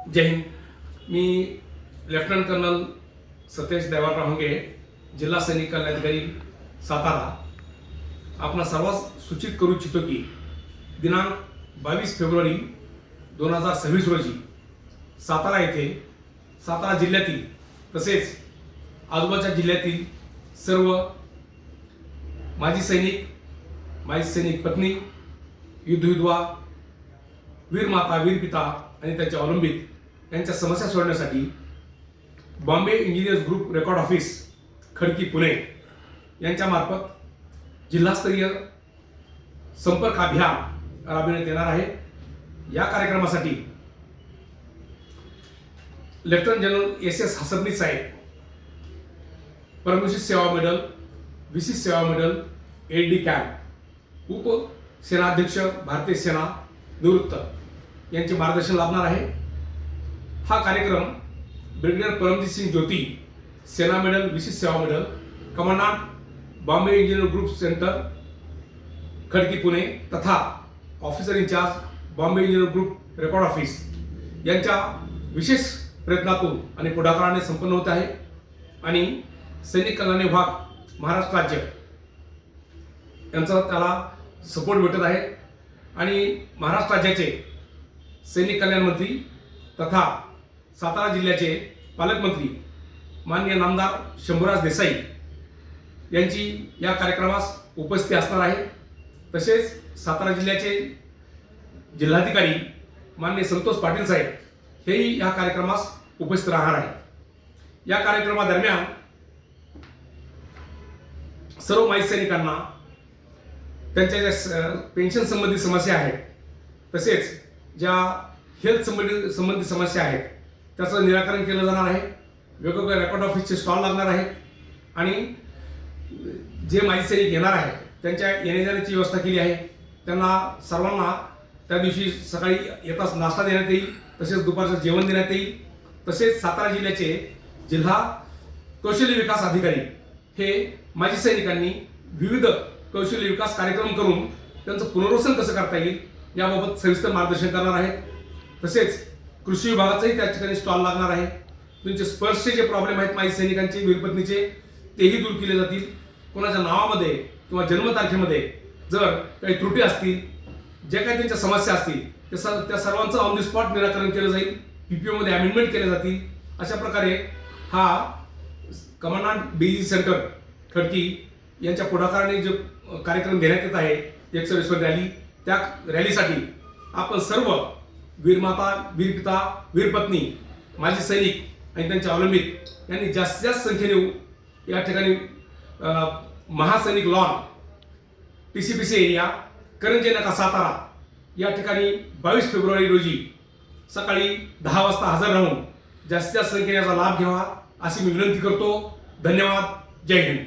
जय हिंद। मी lieutenant colonel Satesh देवाराव होंगे, जिल्हा सैनिक कल्याणाधिकारी सातारा। आपणा सर्वांस सूचित करू इच्छितो की दिनांक 22 फेब्रुवारी 2026 रोजी सातारा येथे सातारा जिल्ह्यातील तसेच आजूबाजूच्या जिल्ह्यातील सर्व माजी सैनिक पत्नी, युद्ध विधवा, वीर माता, वीर पिता आणि त्याचे अवलंबित यांच्या समस्या सोडवण्यासाठी Bombay engineers group record office Khadki Pune यांच्या मार्फत जिल्हास्तरीय संपर्क अभियान राबविण्यात येणार आहे। या कार्यक्रमासाठी लेफ्टनंट जनरल एस हसबनी साहेब, परमविशिष्ट सेवा medal, Vishisht Seva medal, LD. Camp, उप सेनाध्यक्ष भारतीय सेना निवृत्त यांचे मार्गदर्शन लाभणार आहे। हा कार्यक्रम brigadier Paramjit Singh Jyoti, Sena medal, Vishisht Seva medal, commandant Bombay engineer group centre Khadki Pune तथा officer in charge Bombay engineer group record office यांच्या विशेष प्रयत्नातून आणि पुढाकाराने संपन्न होत आहे आणि सैनिक कल्याण विभाग महाराष्ट्र राज्य यांचा त्याला सपोर्ट भेटत आहे आणि महाराष्ट्र राज्याचे सैनिक कल्याण मंत्री तथा सातारा जिल्ह्याचे पालकमंत्री माननीय नामदार शंभूराज देसाई यांची या कार्यक्रमास उपस्थिती असणार आहे। तसेच सातारा जिल्ह्याचे जिल्हाधिकारी माननीय संतोष पाटील साहेब हेही या कार्यक्रमास उपस्थित राहणार आहेत। या कार्यक्रमादरम्यान सर्व माजी सैनिकांना त्यांच्या ज्या पेन्शन संबंधित समस्या आहेत तसेच ज्या हेल्थ संबंधित समस्या आहेत त्याचं निराकरण केलं जाणार आहे। वेगवेगळ्या रेकॉर्ड ऑफिसचे स्टॉल लागणार आहेत आणि जे माजी सैनिक येणार आहेत त्यांच्या येण्या जाण्याची व्यवस्था केली आहे। त्यांना सर्वांना त्या दिवशी सकाळी येताच नाश्ता देण्यात येईल, तसेच दुपारचं जेवण देण्यात येईल। तसेच सातारा जिल्ह्याचे जिल्हा कौशल्य विकास अधिकारी हे माजी सैनिकांनी विविध कौशल्य विकास कार्यक्रम करून त्यांचं पुनर्वसन कसं करता येईल याबाबत सविस्तर मार्गदर्शन करणार आहेत। तसेच कृषी विभागाचाही त्या ठिकाणी स्टॉल लागणार आहे। तुमचे स्पर्शचे जे प्रॉब्लेम आहेत माजी सैनिकांचे, वीरपत्नीचे, तेही दूर केले जातील। कोणाच्या नावामध्ये किंवा जन्मतारखेमध्ये जर काही त्रुटी असतील, ज्या काही त्यांच्या समस्या असतील त्या सर्वांचं ऑन द स्पॉट निराकरण केलं जाईल। पीपीओमध्ये अमेंडमेंट केले जातील। अशा प्रकारे हा कमांडंट बीजी सेंटर खडकी यांच्या पुढाकाराने जो कार्यक्रम घेण्यात येत आहे 120 रॅली, त्या रॅलीसाठी आपण सर्व वीरमाता, वीरपिता, वीरपत्नी, माजी सैनिक आणि त्यांचे अवलंबित यांनी जास्तीत जास्त संख्येने या ठिकाणी महासैनिक लॉन, TCPC एरिया, करंजे नाका, सातारा या ठिकाणी 22 फेब्रुवारी रोजी सकाळी 10 वाजता हजर राहून जास्तीत जास्त संख्येने याचा लाभ घ्यावा अशी मी विनंती करतो। धन्यवाद। जय हिंद।